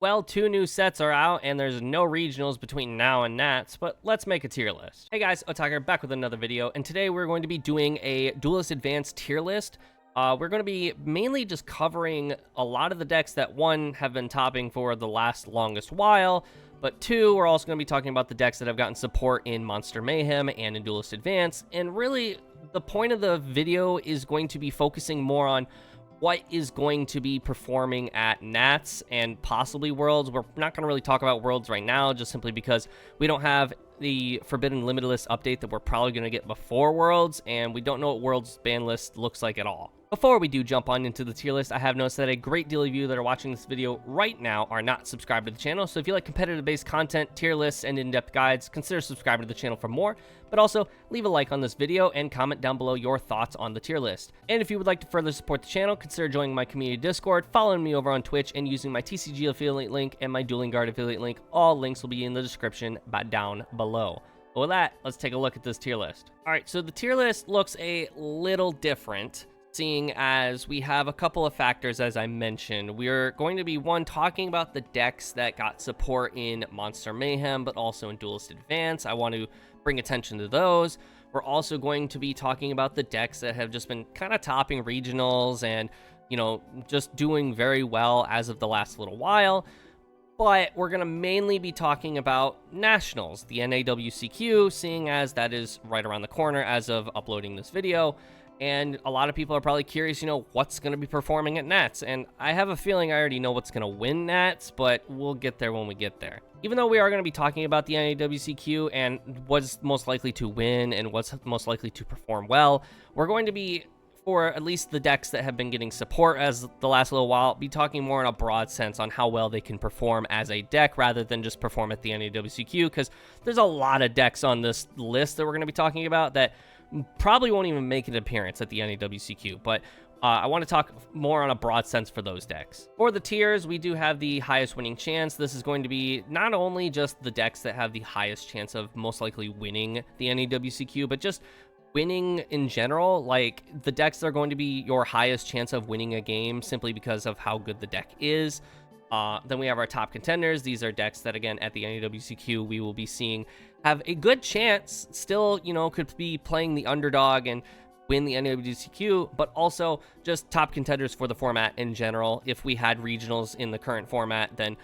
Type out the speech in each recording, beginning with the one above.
Well, 2 new sets are out, and there's no regionals between now and Nats, but let's make a tier list. Hey guys, Otaker back with another video, and today we're going to be doing a Duelist Advance tier list. We're going to be mainly just covering a lot of the decks that, 1, have been topping for the longest while, but 2, we're also going to be talking about the decks that have gotten support in Monster Mayhem and in Duelist Advance, and really, the point of the video is going to be focusing more on what is going to be performing at Nats and possibly Worlds. We're not going to really talk about Worlds right now, just simply because we don't have the Forbidden Limitless update that we're probably going to get before Worlds, and we don't know what Worlds ban list looks like at all. Before we do jump on into the tier list, I have noticed that a great deal of you that are watching this video right now are not subscribed to the channel, so if you like competitive-based content, tier lists, and in-depth guides, consider subscribing to the channel for more, but also leave a like on this video and comment down below your thoughts on the tier list. And if you would like to further support the channel, consider joining my community Discord, following me over on Twitch, and using my TCG affiliate link and my Dueling Guard affiliate link. All links will be in the description down below. But with that, let's take a look at this tier list. Alright, so the tier list looks a little different, seeing as we have a couple of factors, as I mentioned. We're going to be, 1, talking about the decks that got support in Monster Mayhem, but also in Duelist Advance. I want to bring attention to those. We're also going to be talking about the decks that have just been kind of topping regionals and, you know, just doing very well as of the last little while. But we're going to mainly be talking about Nationals, the NAWCQ, seeing as that is right around the corner as of uploading this video. And a lot of people are probably curious, you know, what's going to be performing at Nats. And I have a feeling I already know what's going to win Nats, but we'll get there when we get there. Even though we are going to be talking about the NAWCQ and what's most likely to win and what's most likely to perform well, we're going to be, for at least the decks that have been getting support as the last little while, be talking more in a broad sense on how well they can perform as a deck rather than just perform at the NAWCQ, because there's a lot of decks on this list that we're going to be talking about that probably won't even make an appearance at the NAWCQ, but I want to talk more on a broad sense for those decks. For the tiers, we do have the highest winning chance. This is going to be not only just the decks that have the highest chance of most likely winning the NAWCQ, but just winning in general. Like, the decks that are going to be your highest chance of winning a game simply because of how good the deck is. Then we have our top contenders. These are decks that, again, at the NAWCQ, we will be seeing have a good chance, still, you know, could be playing the underdog and win the NAWCQ, but also just top contenders for the format in general. If we had regionals in the current format, then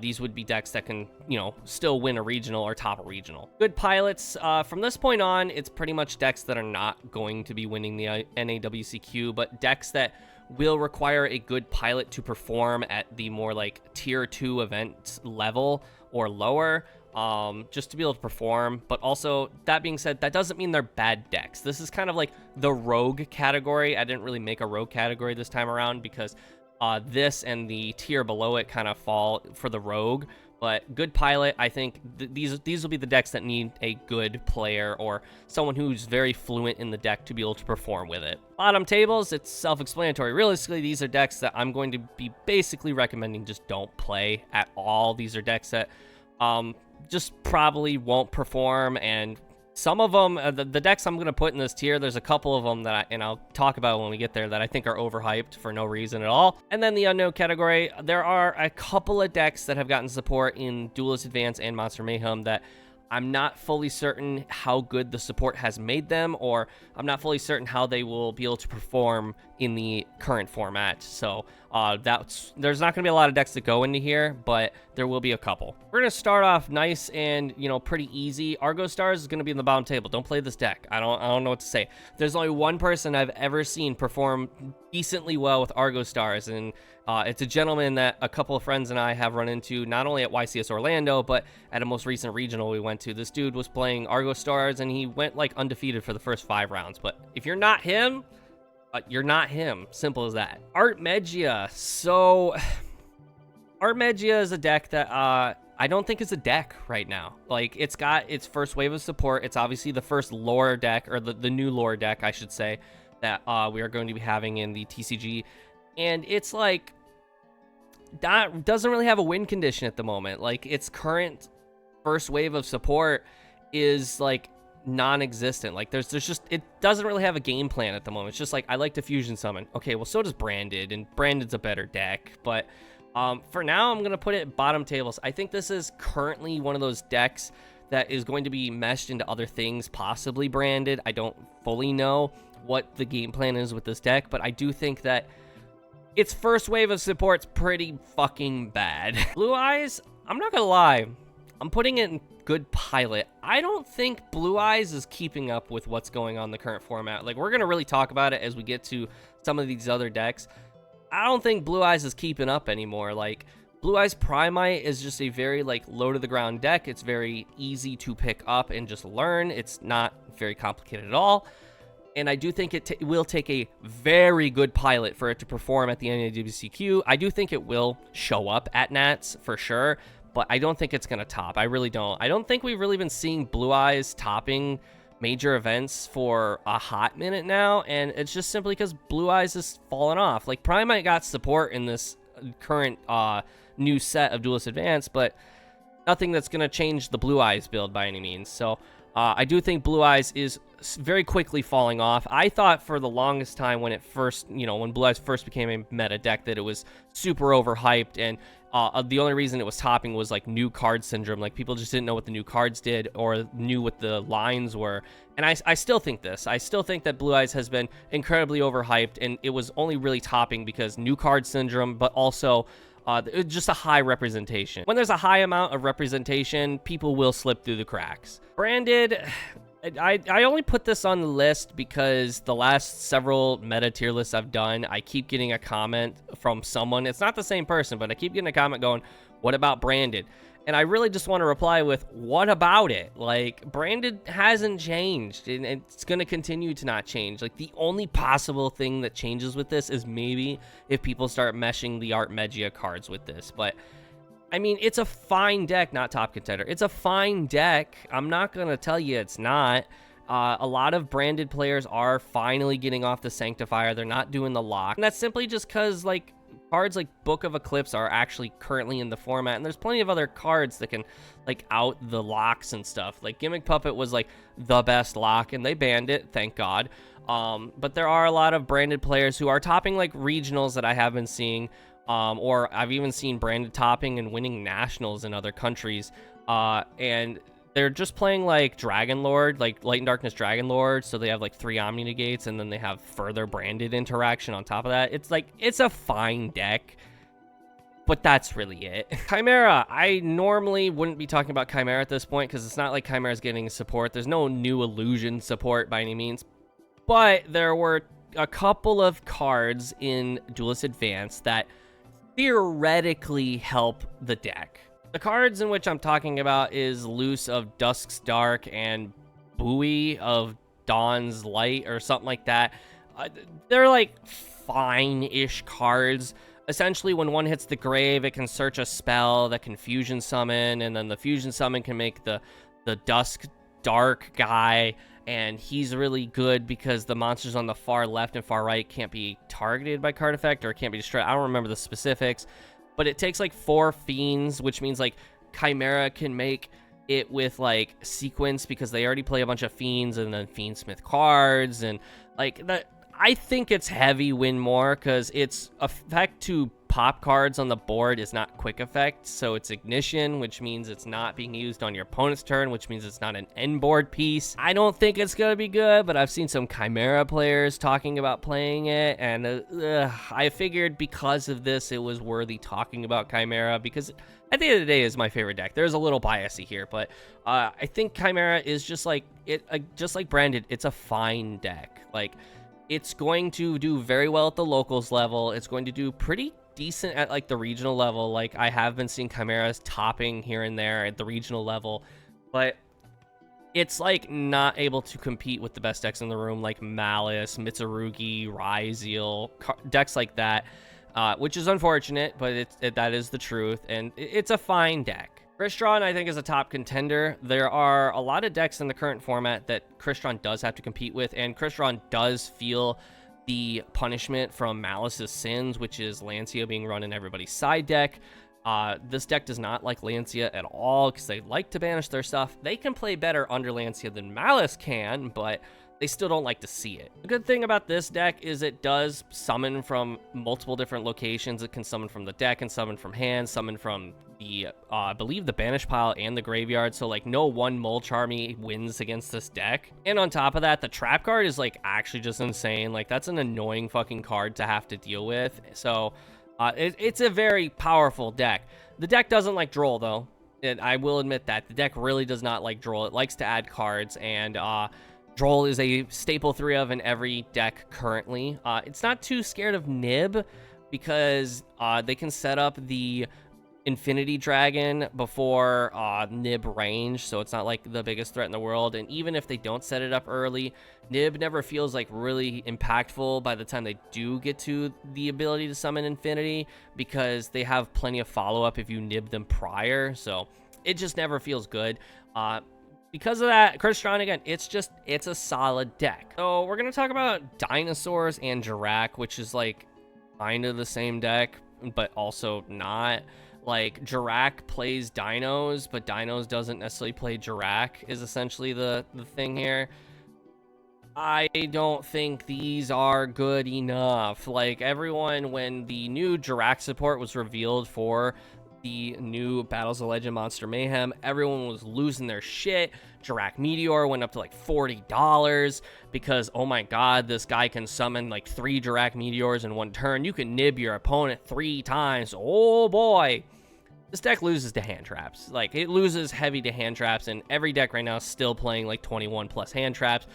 these would be decks that can, you know, still win a regional or top a regional. Good pilots. From this point on, it's pretty much decks that are not going to be winning the NAWCQ, but decks that will require a good pilot to perform at the more like tier 2 event level or lower, just to be able to perform. But also, that being said, that doesn't mean they're bad decks. This is kind of like the rogue category. I didn't really make a rogue category this time around because this and the tier below it kind of fall for the rogue. But good pilot, I think these will be the decks that need a good player or someone who's very fluent in the deck to be able to perform with it. Bottom tables, it's self-explanatory. Realistically, these are decks that I'm going to be basically recommending just don't play at all. These are decks that just probably won't perform, and some of them, the decks I'm going to put in this tier, there's a couple of them that I'll talk about when we get there, that I think are overhyped for no reason at all. And then the unknown category, there are a couple of decks that have gotten support in Duelist Advance and Monster Mayhem that I'm not fully certain how good the support has made them, or I'm not fully certain how they will be able to perform in the current format. So there's not going to be a lot of decks that go into here, but there will be a couple. We're going to start off nice and, you know, pretty easy. Argo Stars is going to be in the bottom table. Don't play this deck. I don't know what to say. There's only one person I've ever seen perform decently well with Argo Stars, and it's a gentleman that a couple of friends and I have run into, not only at YCS Orlando, but at a most recent regional we went to. This dude was playing Argo Stars, and he went like undefeated for the first 5 rounds. But if you're not him, you're not him. Simple as that. Artmegia. So Artmegia is a deck that I don't think is a deck right now. Like, it's got its first wave of support. It's obviously the first lore deck, or the new lore deck, I should say, that we are going to be having in the TCG. And it's like, that doesn't really have a win condition at the moment. Like, its current first wave of support is like non-existent. Like, there's just, it doesn't really have a game plan at the moment. It's just like, I like to fusion summon. Okay, well, so does Branded, and Branded's a better deck, but For now, I'm going to put it bottom tables. I think this is currently one of those decks that is going to be meshed into other things, possibly branded. I don't fully know what the game plan is with this deck, but I do think that its first wave of support's pretty fucking bad. Blue Eyes, I'm not going to lie, I'm putting it in good pilot. I don't think Blue Eyes is keeping up with what's going on in the current format. Like, we're going to really talk about it as we get to some of these other decks. I don't think Blue Eyes is keeping up anymore. Like, Blue Eyes Primite is just a very, like, low-to-the-ground deck. It's very easy to pick up and just learn. It's not very complicated at all. And I do think it will take a very good pilot for it to perform at the NAWCQ. I do think it will show up at Nats for sure, but I don't think it's going to top. I really don't. I don't think we've really been seeing Blue Eyes topping major events for a hot minute now, and it's just simply because Blue Eyes has fallen off. Like, Primite got support in this current new set of Duelist Advance, but nothing that's going to change the Blue Eyes build by any means. So I do think Blue Eyes is very quickly falling off. I thought for the longest time when it first, when Blue Eyes first became a meta deck, that it was super overhyped, and the only reason it was topping was like new card syndrome. Like, people just didn't know what the new cards did or knew what the lines were. And I still think this. I still think that Blue Eyes has been incredibly overhyped, and it was only really topping because new card syndrome, but also just a high representation. When there's a high amount of representation, people will slip through the cracks. Branded, I only put this on the list because the last several meta tier lists I've done, I keep getting a comment from someone. It's not the same person, but I keep getting a comment going, what about branded? And I really just want to reply with, what about it? Like, branded hasn't changed, and it's going to continue to not change. Like, the only possible thing that changes with this is maybe if people start meshing the Art Magia cards with this. But, I mean, it's a fine deck, not top contender. It's a fine deck. I'm not going to tell you it's not. A lot of branded players are finally getting off the Sanctifier. They're not doing the lock. And that's simply just because, like, cards like Book of Eclipse are actually currently in the format, and there's plenty of other cards that can, like, out the locks and stuff. Like, Gimmick Puppet was, like, the best lock, and they banned it, thank God. But there are a lot of branded players who are topping, like, regionals that I have been seeing, or I've even seen branded topping and winning nationals in other countries, and they're just playing, like, Dragon Lord, like Light and Darkness Dragon Lord, so they have, like, 3 Omni Negates, and then they have further branded interaction on top of that. It's, like, it's a fine deck, but that's really it. Chimera, I normally wouldn't be talking about Chimera at this point, because it's not like Chimera's getting support. There's no new illusion support by any means, but there were a couple of cards in Duelist Advance that theoretically help the deck. The cards in which I'm talking about is Loose of Dusk's Dark and Buoy of Dawn's Light or something like that. They're like fine-ish cards. Essentially, when one hits the grave, it can search a spell that can fusion summon, and then the fusion summon can make the Dusk Dark guy, and he's really good because the monsters on the far left and far right can't be targeted by card effect or can't be destroyed. I don't remember the specifics. But it takes like 4 fiends, which means like Chimera can make it with like sequence because they already play a bunch of fiends and then Fiendsmith cards, and like that. I think it's heavy win more because its effect to pop cards on the board is not quick effect, so it's ignition, which means it's not being used on your opponent's turn, which means it's not an end board piece. I don't think it's gonna be good, but I've seen some Chimera players talking about playing it, and I figured because of this it was worthy talking about Chimera, because at the end of the day, it's my favorite deck. There's a little biasy here, but I think Chimera is just like just like branded. It's a fine deck. Like, it's going to do very well at the locals level. It's going to do pretty decent at like the regional level. Like, I have been seeing Chimeras topping here and there at the regional level, but it's like not able to compete with the best decks in the room, like Malice, Mitsurugi, Ryzeal, decks like that, which is unfortunate, but that is the truth, and it's a fine deck. Crystron, I think, is a top contender. There are a lot of decks in the current format that Crystron does have to compete with, and Crystron does feel the punishment from Malice's sins, which is Lancia being run in everybody's side deck. This deck does not like Lancia at all because they like to banish their stuff. They can play better under Lancia than Malice can, but they still don't like to see it. The good thing about this deck is it does summon from multiple different locations. It can summon from the deck and summon from hand, summon from the, I believe the banish pile and the graveyard. So like no one Mulch Army wins against this deck. And on top of that, the trap card is like actually just insane. Like that's an annoying fucking card to have to deal with. So it's a very powerful deck. The deck doesn't like Droll though. I will admit that the deck really does not like Droll. It likes to add cards, and Droll is a staple 3 of in every deck currently. It's not too scared of Nib because they can set up the Infinity Dragon before Nib range, so it's not like the biggest threat in the world. And even if they don't set it up early, Nib never feels like really impactful by the time they do get to the ability to summon Infinity, because they have plenty of follow-up if you nib them prior, so it just never feels good. Because of that, Crystron, again, it's a solid deck. So we're gonna talk about Dinosaurs and Jirac, which is like kind of the same deck, but also not. Like, Jirac plays Dinos, but Dinos doesn't necessarily play Jirac, is essentially the thing here. I don't think these are good enough. Like, everyone, when the new Jirac support was revealed for the new Battles of Legend Monster Mayhem, everyone was losing their shit. Jirac Meteor went up to like $40 because, oh my god, this guy can summon like 3 Jirac Meteors in one turn. You can nib your opponent 3 times. Oh boy. This deck loses to hand traps. Like, it loses heavy to hand traps, and every deck right now is still playing like 21 plus hand traps,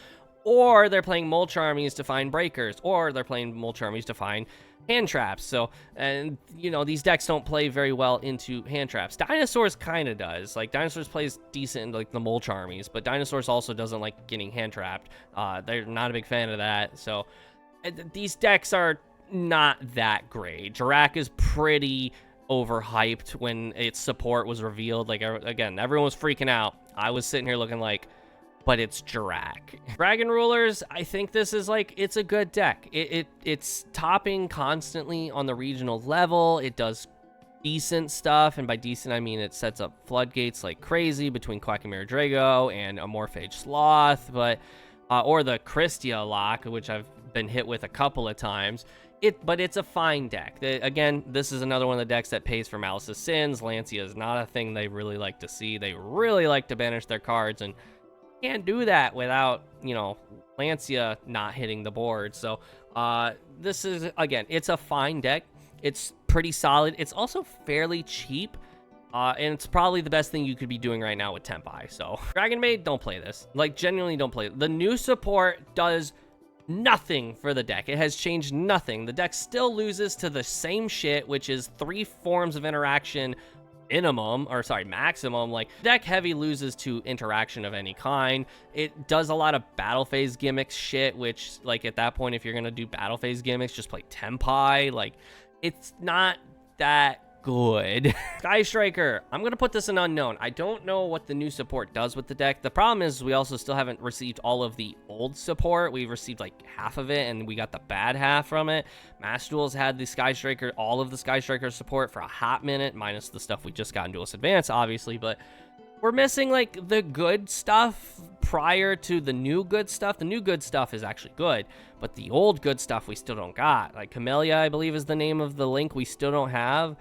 or they're playing Mulch Armies to find breakers, or they're playing Mulch Armies to find hand traps. So, and you know, these decks don't play very well into hand traps. Dinosaurs kind of does. Like, Dinosaurs plays decent in like the Mulch Armies, but Dinosaurs also doesn't like getting hand trapped. They're not a big fan of that. So these decks are not that great. Jirac is pretty overhyped when its support was revealed. Like, again, everyone was freaking out. I was sitting here looking like, but it's Jirac. Dragon Rulers, I think this is like, it's a good deck. It's topping constantly on the regional level. It does decent stuff, and by decent I mean it sets up floodgates like crazy between Quackmere Drago and Amorphage Sloth, but or the Christia lock, which I've been hit with a couple of times. But it's a fine deck. Again, this is another one of the decks that pays for Malice's Sins. Lancia is not a thing they really like to see. They really like to banish their cards, and can't do that without, you know, Lancia not hitting the board. So this is, again, it's a fine deck. It's pretty solid. It's also fairly cheap, and it's probably the best thing you could be doing right now with Tempai. So Dragon Maid, don't play this. Like, genuinely don't play it. The new support does nothing for the deck. It has changed nothing. The deck still loses to the same shit, which is 3 forms of interaction minimum, or sorry, maximum. Like, deck heavy loses to interaction of any kind. It does a lot of battle phase gimmicks shit, which, like, at that point, if you're gonna do battle phase gimmicks, just play Tempai. Like, it's not that good. Sky Striker, I'm gonna put this in unknown. I don't know what the new support does with the deck. The problem is we also still haven't received all of the old support. We've received like half of it, and we got the bad half from it. Mass Duels had the Sky Striker, all of the Sky Striker support for a hot minute, minus the stuff we just got in Duelist Advance, obviously, but we're missing like the good stuff prior to the new good stuff. The new good stuff is actually good, but the old good stuff we still don't got. Like Camellia, I believe, is the name of the link we still don't have.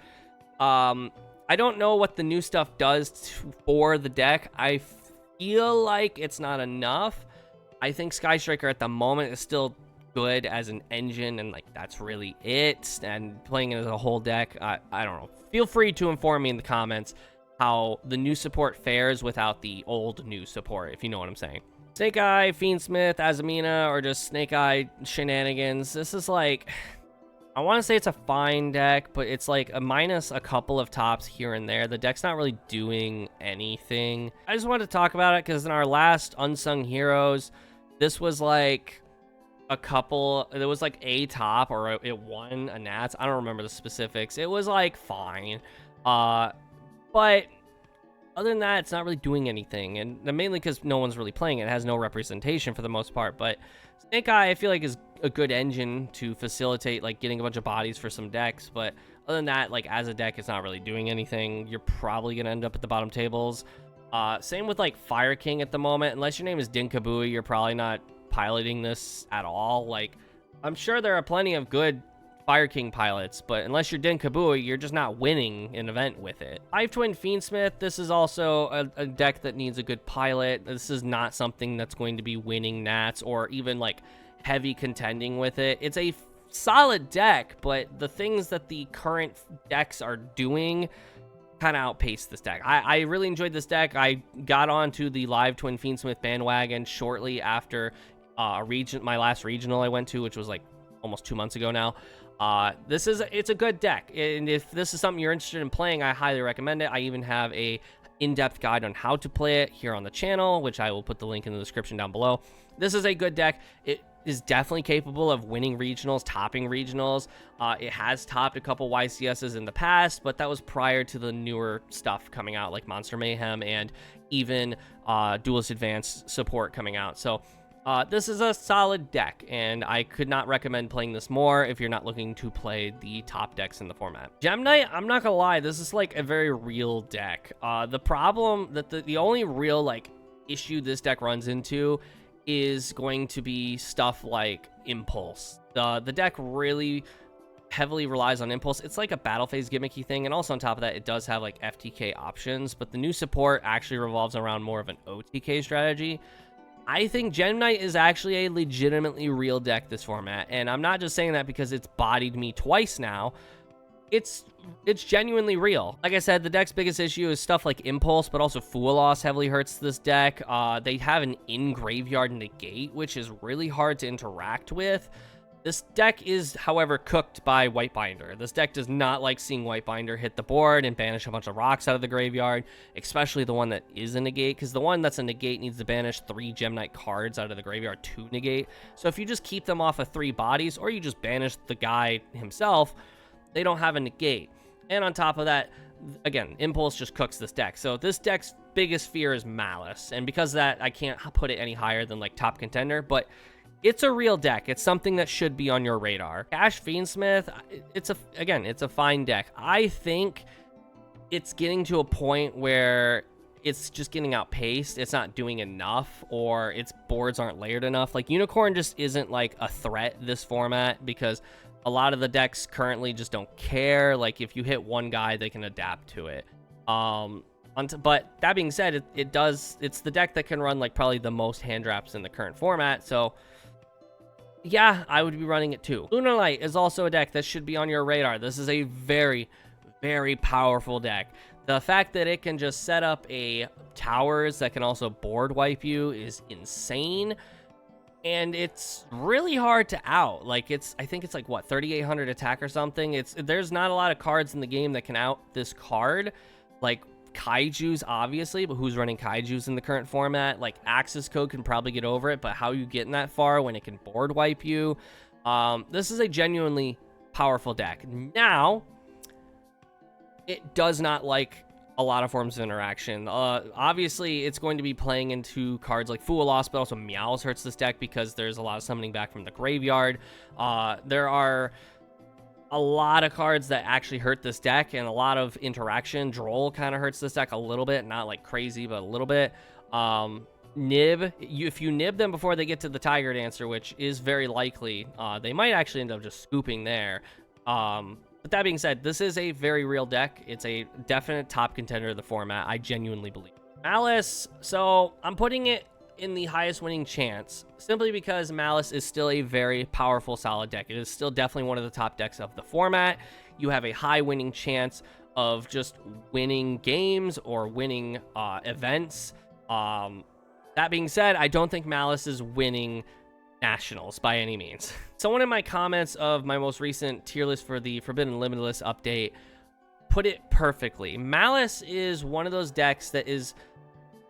I don't know what the new stuff does for the deck. I feel like it's not enough. I think Sky Striker at the moment is still good as an engine, and like that's really it. And playing it as a whole deck, I don't know. Feel free to inform me in the comments how the new support fares without the old new support, if you know what I'm saying. Snake Eye, Fiendsmith, Azamina, or just Snake Eye shenanigans. This is like, I want to say it's a fine deck, but it's like a minus a couple of tops here and there. The deck's not really doing anything. I just wanted to talk about it because in our last Unsung Heroes, this was like a couple, there was like a top, or it won a Nats. I don't remember the specifics. It was like fine. But other than that, it's not really doing anything. And mainly because no one's really playing it. It has no representation for the most part. But Snake Eye, I feel like, is a good engine to facilitate like getting a bunch of bodies for some decks, but other than that, like as a deck, it's not really doing anything. You're probably gonna end up at the bottom tables. Same with like Fire King at the moment. Unless your name is Dinkabui, you're probably not piloting this at all. Like, I'm sure there are plenty of good Fire King pilots, but unless you're Din Kabui, you're just not winning an event with it. 5-Twin Fiendsmith, this is also a deck that needs a good pilot. This is not something that's going to be winning Nats or even like heavy contending with it. It's a solid deck, but the things that the current decks are doing kind of outpace this deck. I really enjoyed this deck. I got onto the live Twin Fiendsmith bandwagon shortly after my last regional I went to, which was like almost 2 months ago now. It's a good deck, and if this is something you're interested in playing, I highly recommend it. I even have a in-depth guide on how to play it here on the channel, which I will put the link in the description down below. This is a good deck. It is definitely capable of winning regionals, topping regionals. It has topped a couple YCSs in the past, but that was prior to the newer stuff coming out, like Monster Mayhem and even Duelist Advance support coming out. So this is a solid deck, and I could not recommend playing this more if you're not looking to play the top decks in the format. Gem Knight, I'm not gonna lie, this is like a very real deck. The problem that the only real like issue this deck runs into is going to be stuff like Impulse. The deck really heavily relies on Impulse. It's like a battle phase gimmicky thing, and also on top of that, it does have like FTK options, but the new support actually revolves around more of an OTK strategy. I think Gem Knight is actually a legitimately real deck this format, and I'm not just saying that because it's bodied me twice now. It's genuinely real. Like I said, the deck's biggest issue is stuff like Impulse, but also Fool Loss heavily hurts this deck. They have an in-graveyard negate, which is really hard to interact with. This deck is, however, cooked by Whitebinder. This deck does not like seeing Whitebinder hit the board and banish a bunch of rocks out of the graveyard, especially the one that is a negate, because the one that's a negate needs to banish 3 Gem Knight cards out of the graveyard to negate. So if you just keep them off of 3 bodies, or you just banish the guy himself, they don't have a negate. And on top of that, again, Impulse just cooks this deck. So this deck's biggest fear is Malice, and because of that, I can't put it any higher than like top contender, but it's a real deck. It's something that should be on your radar. Ash Fiendsmith, it's a fine deck. I think it's getting to a point where it's just getting outpaced. It's not doing enough, or its boards aren't layered enough. Like Unicorn just isn't like a threat this format because a lot of the decks currently just don't care. Like if you hit one guy, they can adapt to it. But that being said, it's the deck that can run like probably the most hand traps in the current format. So yeah, I would be running it too. Lunar Light is also a deck that should be on your radar. This is a very, very powerful deck. The fact that it can just set up a towers that can also board wipe you is insane. And it's really hard to out. Like I think it's like what, 3,800 attack or something. There's not a lot of cards in the game that can out this card. Like Kaijus, obviously, but who's running Kaijus in the current format? Like Axis Code can probably get over it, but how are you getting that far when it can board wipe you? This is a genuinely powerful deck. Now, it does not like a lot of forms of interaction. Obviously, it's going to be playing into cards like Fool Loss, but also Meows hurts this deck because there's a lot of summoning back from the graveyard. There are a lot of cards that actually hurt this deck, and a lot of interaction. Droll kind of hurts this deck a little bit, not like crazy, but a little bit. Nib, if you nib them before they get to the Tiger Dancer, which is very likely, they might actually end up just scooping there. But that being said, this is a very real deck. It's a definite top contender of the format, I genuinely believe. Malice, so I'm putting it in the highest winning chance simply because Malice is still a very powerful, solid deck. It is still definitely one of the top decks of the format. You have a high winning chance of just winning games or winning events. That being said, I don't think Malice is winning nationals by any means. Someone in my comments of my most recent tier list for the Forbidden Limitless update put it perfectly. Malice is one of those decks that is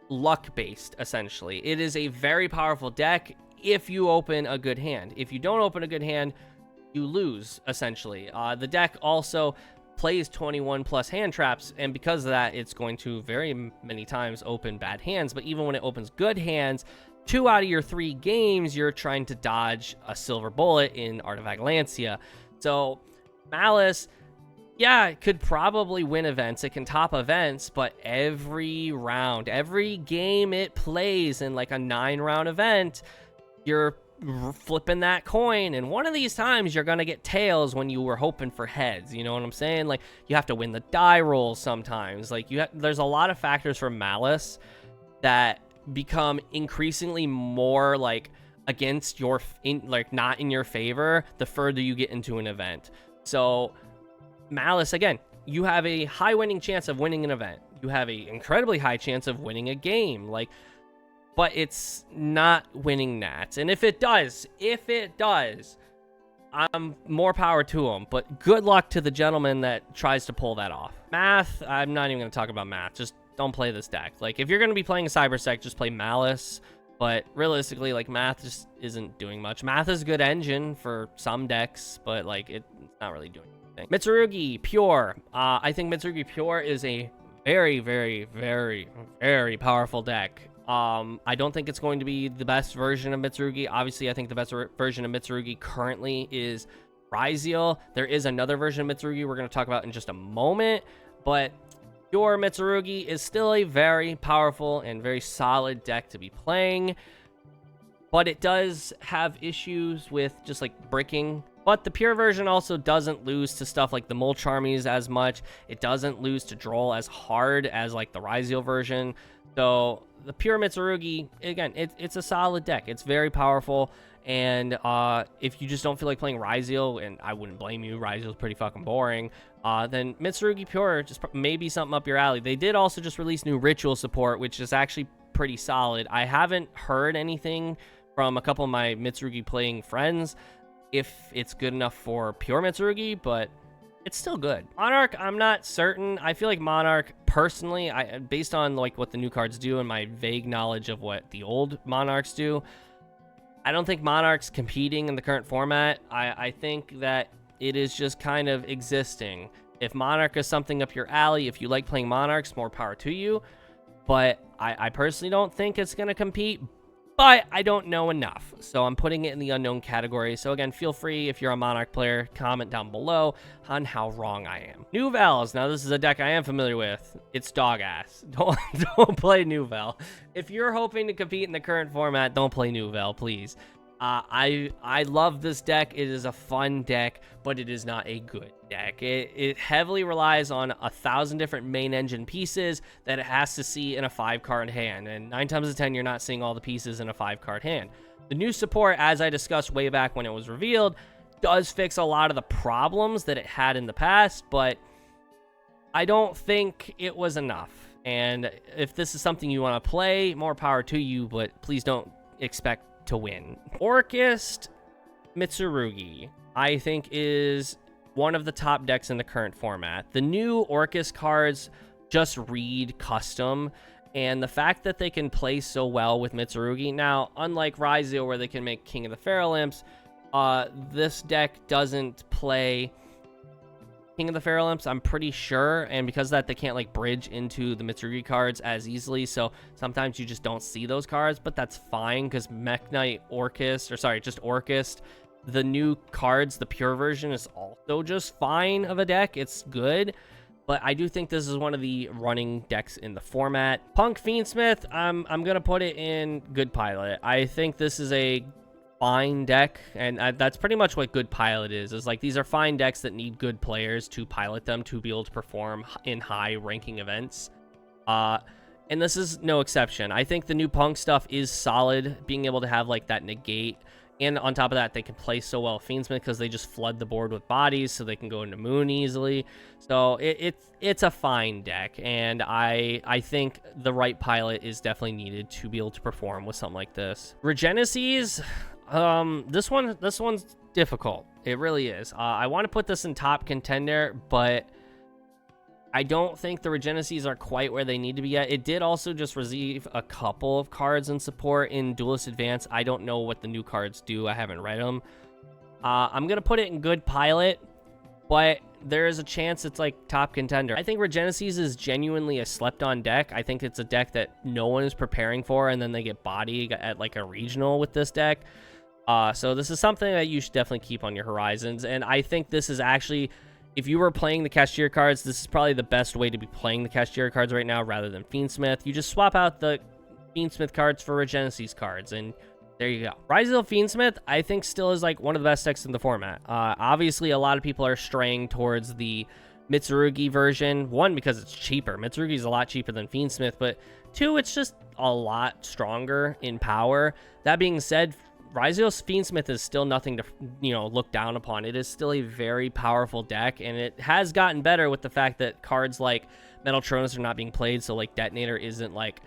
luck based, essentially. It is a very powerful deck if you open a good hand. If you don't open a good hand, you lose, essentially. The deck also plays 21 plus hand traps, and because of that, it's going to very many times open bad hands. But even when it opens good hands, 2 out of your 3 games, you're trying to dodge a silver bullet in Art of Vagancia. So Malice, yeah, it could probably win events. It can top events, but every round, every game it plays in like a 9-round event, you're flipping that coin, and one of these times you're gonna get tails when you were hoping for heads. You know what I'm saying? Like, you have to win the die roll sometimes. Like, there's a lot of factors for Malice that become increasingly more like against your like not in your favor the further you get into an event. So Malice, again, you have a high winning chance of winning an event. You have a incredibly high chance of winning a game, like, but it's not winning Nats. And if it does, more power to him. But good luck to the gentleman that tries to pull that off. Math, I'm not even going to talk about math. Just don't play this deck. Like, if you're going to be playing a Cybersec, just play Malice. But realistically, like, math just isn't doing much. Math is a good engine for some decks, but like, it's not really doing anything. Mitsurugi Pure. I think Mitsurugi Pure is a very, very, very, very powerful deck. I don't think it's going to be the best version of Mitsurugi. Obviously, I think the best version of Mitsurugi currently is YuGiOh. There is another version of Mitsurugi we're going to talk about in just a moment, but Pure Mitsurugi is still a very powerful and very solid deck to be playing, but it does have issues with just like bricking. But the Pure version also doesn't lose to stuff like the Molcharmies as much. It doesn't lose to Droll as hard as like the YuGiOh version. So the Pure Mitsurugi, again, it's a solid deck. It's very powerful. And if you just don't feel like playing YuGiOh, and I wouldn't blame you, YuGiOh is pretty fucking boring, then Mitsurugi Pure just maybe something up your alley. They did also just release new Ritual support, which is actually pretty solid. I haven't heard anything from a couple of my Mitsurugi playing friends if it's good enough for Pure Mitsurugi, but it's still good. Monarch, I'm not certain. I feel like Monarch, personally, based on like what the new cards do and my vague knowledge of what the old Monarchs do, I don't think Monarch's competing in the current format. I think that it is just kind of existing. If Monarch is something up your alley, if you like playing Monarchs, more power to you. But I personally don't think it's going to compete, but I don't know enough. So I'm putting it in the unknown category. So again, feel free, if you're a Monarch player, comment down below on how wrong I am. Nouvelles. Now, this is a deck I am familiar with. It's dog ass. Don't play Nouvelle. If you're hoping to compete in the current format, don't play Nouvelle, please. I love this deck. It is a fun deck, but it is not a good deck. It heavily relies on 1,000 different main engine pieces that it has to see in a 5-card hand, and 9 times out of 10 you're not seeing all the pieces in a 5-card hand. The new support, as I discussed way back when it was revealed, does fix a lot of the problems that it had in the past, but I don't think it was enough. And if this is something you want to play, more power to you, but please don't expect to win. Orchist Mitsurugi, I think, is one of the top decks in the current format. The new Orchist cards just read custom, and the fact that they can play so well with Mitsurugi, now, unlike YuGiOh where they can make King of the Feral Imps, this deck doesn't play King of the Feral Imps, I'm pretty sure, and because of that, they can't like bridge into the Mitsurugi cards as easily, so sometimes you just don't see those cards, but that's fine, because Mech Knight Orchist, or sorry, just Orchist, the new cards, the Pure version, is also just fine of a deck. It's good, but I do think this is one of the running decks in the format. Punk Fiendsmith, I'm gonna put it in Good Pilot. I think this is a fine deck, and that's pretty much what Good Pilot is like, these are fine decks that need good players to pilot them to be able to perform in high ranking events, and this is no exception. I think the new Punk stuff is solid, being able to have like that negate, and on top of that, they can play so well Fiendsmith because they just flood the board with bodies, so they can go into Moon easily. So it's a fine deck, and I think the right pilot is definitely needed to be able to perform with something like this. Regenesis, this one's difficult. It really is. I want to put this in top contender, but I don't think the Regenesis are quite where they need to be yet. It did also just receive a couple of cards in support in Duelist Advance. I don't know what the new cards do. I haven't read them. I'm going to put it in Good Pilot, but there is a chance it's like top contender. I think Regenesis is genuinely a slept-on deck. I think it's a deck that no one is preparing for, and then they get bodied at like a regional with this deck. So this is something that you should definitely keep on your horizons, and I think this is actually, if you were playing the Cashier cards, this is probably the best way to be playing the Cashier cards right now rather than Fiendsmith. You just swap out the Fiendsmith cards for Regenesis cards, and There you go. Ryzeal Fiendsmith, I think, still is like one of the best decks in the format. Obviously, a lot of people are straying towards the Mitsurugi version. One, because it's cheaper. Mitsurugi is a lot cheaper than Fiendsmith, but two, it's just a lot stronger in power. That being said, Ryzeal Fiendsmith is still nothing to, look down upon. It is still a very powerful deck, and it has gotten better with the fact that cards like Metal Tronus are not being played, so like Detonator isn't like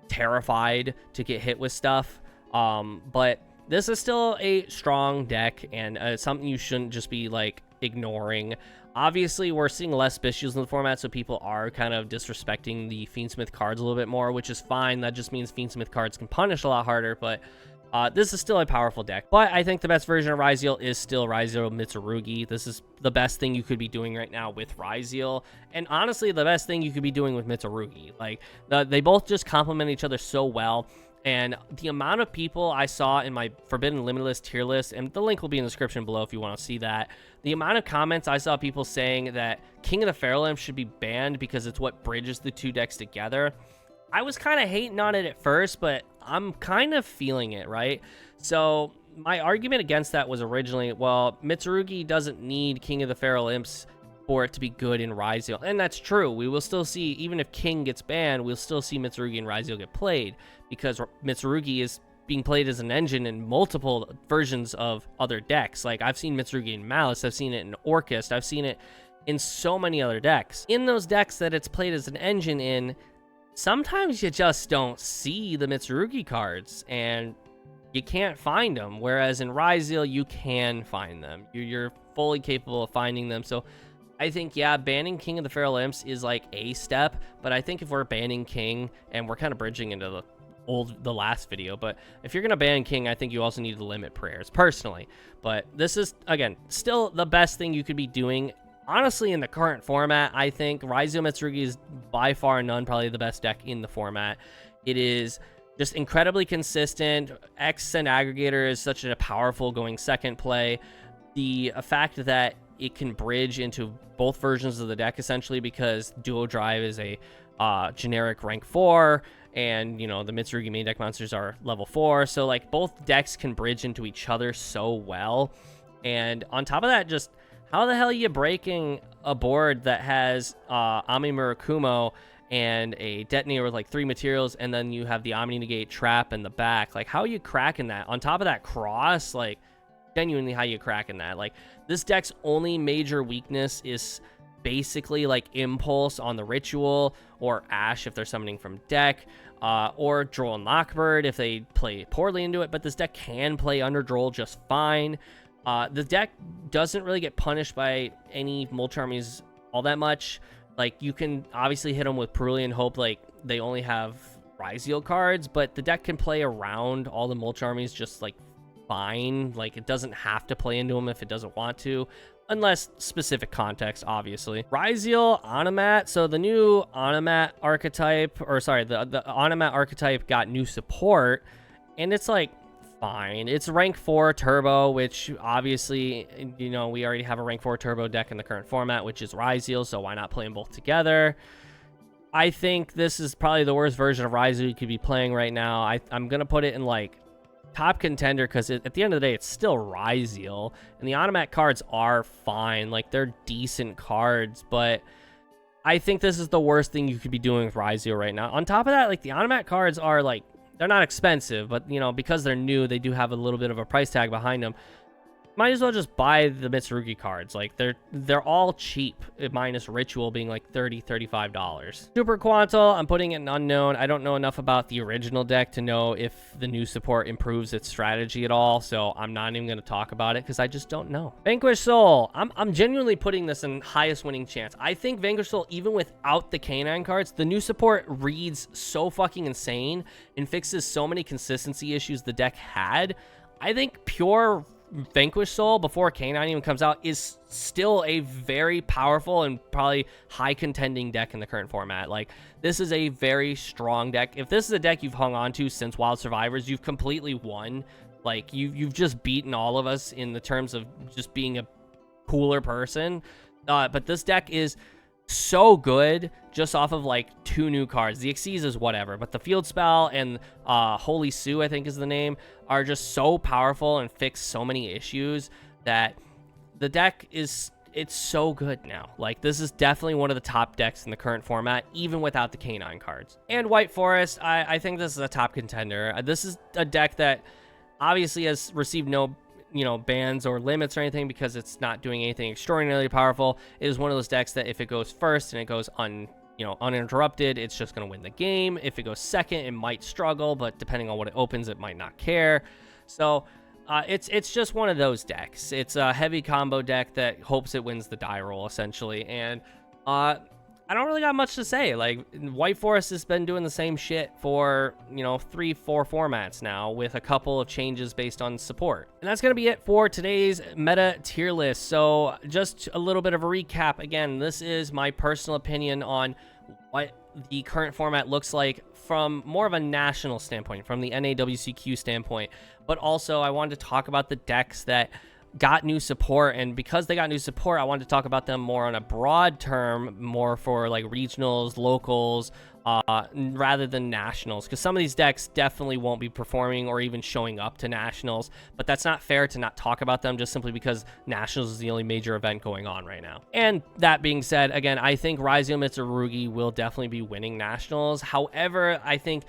terrified to get hit with stuff. But this is still a strong deck, and something you shouldn't just be like ignoring. Obviously, we're seeing less Bishius in the format, so people are kind of disrespecting the Fiendsmith cards a little bit more, which is fine. That just means Fiendsmith cards can punish a lot harder, but this is still a powerful deck. But I think the best version of Ryzeal is still Ryzeal Mitsurugi. This is the best thing you could be doing right now with Ryzeal, and honestly, the best thing you could be doing with Mitsurugi. Like, they both just complement each other so well. And the amount of people I saw in my Forbidden Limitless tier list, and the link will be in the description below if you want to see that, the amount of comments I saw people saying that King of the Feral Imps should be banned because it's what bridges the two decks together. I was kind of hating on it at first, but I'm kind of feeling it, right? So my argument against that was originally, well, Mitsurugi doesn't need King of the Feral Imps for it to be good in Ryzeal. And that's true. We will still see, even if King gets banned, we'll still see Mitsurugi and Ryzeal get played, because Mitsurugi is being played as an engine in multiple versions of other decks. Like, I've seen Mitsurugi in Malice, I've seen it in Orcust, I've seen it in so many other decks. In those decks that it's played as an engine in, sometimes you just don't see the Mitsurugi cards, and you can't find them. Whereas in Ryzeal, you can find them. You're fully capable of finding them. So I think, yeah, banning King of the Feral Imps is like a step, but I think if we're banning King, and we're kind of bridging into the last video, but if you're gonna ban King, I think you also need to limit prayers, personally. But this is, again, still the best thing you could be doing. Honestly, in the current format, I think Ryzeal Mitsurugi is by far and none probably the best deck in the format. It is just incredibly consistent. X and Aggregator is such a powerful going second play. The fact that it can bridge into both versions of the deck, essentially, because Duo Drive is a generic rank 4, and, the Mitsurugi main deck monsters are level 4, so, like, both decks can bridge into each other so well. And on top of that, just how the hell are you breaking a board that has Ami Murakumo and a Detonator with, like, 3 materials, and then you have the Omni Negate Trap in the back? Like, how are you cracking that? On top of that cross, like, genuinely, how you cracking that? Like, this deck's only major weakness is basically like Impulse on the Ritual, or Ash if they're summoning from deck, or Droll and Lockbird if they play poorly into it. But this deck can play under Droll just fine. The deck doesn't really get punished by any Mulch armies all that much. Like, you can obviously hit them with Perulian Hope, like they only have Ryzeal cards, but the deck can play around all the Mulch armies just like fine. Like, it doesn't have to play into them if it doesn't want to, unless specific context, obviously. Ryzeal Onomat. So the new Onomat archetype, or sorry, the Onomat archetype got new support, and it's like fine. It's rank 4 turbo, which obviously, we already have a rank 4 turbo deck in the current format, which is Ryzeal, so why not play them both together? I think this is probably the worst version of Ryzeal you could be playing right now. I'm gonna put it in like top contender, because at the end of the day, it's still Ryzeal, and the Onomat cards are fine. Like, they're decent cards, but I think this is the worst thing you could be doing with Ryzeal right now. On top of that, like, the Onomat cards are like, they're not expensive, but because they're new, they do have a little bit of a price tag behind them. Might as well just buy the Mitsurugi cards. Like, they're all cheap, minus Ritual being like $30-$35. Super Quantal, I'm putting it in unknown. I don't know enough about the original deck to know if the new support improves its strategy at all, so I'm not even going to talk about it because I just don't know. Vanquish Soul, I'm genuinely putting this in highest winning chance. I think Vanquish Soul, even without the Canine cards, the new support reads so fucking insane and fixes so many consistency issues the deck had. I think pure Vanquish Soul before Canine even comes out is still a very powerful and probably high contending deck in the current format. Like, this is a very strong deck. If this is a deck you've hung on to since Wild Survivors, you've completely won. Like, you've just beaten all of us in the terms of just being a cooler person. But this deck is so good just off of like 2 new cards. The Xyz is whatever, but the Field Spell and Holy Sue, I think is the name, are just so powerful and fix so many issues that the deck is, it's so good now. Like, this is definitely one of the top decks in the current format, even without the Canine cards. And White Forest, I think this is a top contender. This is a deck that obviously has received no, you know, bans or limits or anything because it's not doing anything extraordinarily powerful. It is one of those decks that if it goes first and it goes uninterrupted, it's just going to win the game. If it goes second, it might struggle, but depending on what it opens, it might not care. So it's just one of those decks. It's a heavy combo deck that hopes it wins the die roll, essentially. And I don't really got much to say. Like, White Forest has been doing the same shit for, you know, 3-4 formats now, with a couple of changes based on support. And that's going to be it for today's meta tier list. So just a little bit of a recap. Again, this is my personal opinion on what the current format looks like from more of a national standpoint, from the NAWCQ standpoint. But also, I wanted to talk about the decks that got new support, and because they got new support, I wanted to talk about them more on a broad term, more for like regionals, locals, rather than nationals, because some of these decks definitely won't be performing or even showing up to nationals, but that's not fair to not talk about them just simply because nationals is the only major event going on right now. And that being said, again, I think YuGiOh Mitsurugi will definitely be winning nationals. However, I think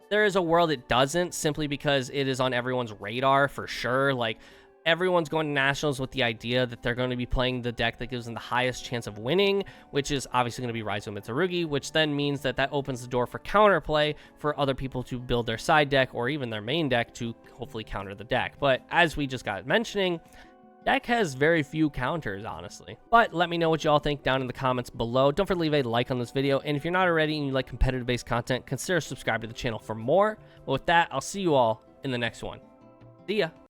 there is a world it doesn't, simply because it is on everyone's radar for sure. Like, everyone's going to nationals with the idea that they're going to be playing the deck that gives them the highest chance of winning, which is obviously going to be YuGiOh Mitsurugi, which then means that opens the door for counterplay for other people to build their side deck or even their main deck to hopefully counter the deck. But as we just got mentioning, deck has very few counters, honestly. But let me know what y'all think down in the comments below. Don't forget to leave a like on this video, and if you're not already and you like competitive-based content, consider subscribing to the channel for more. But with that, I'll see you all in the next one. See ya!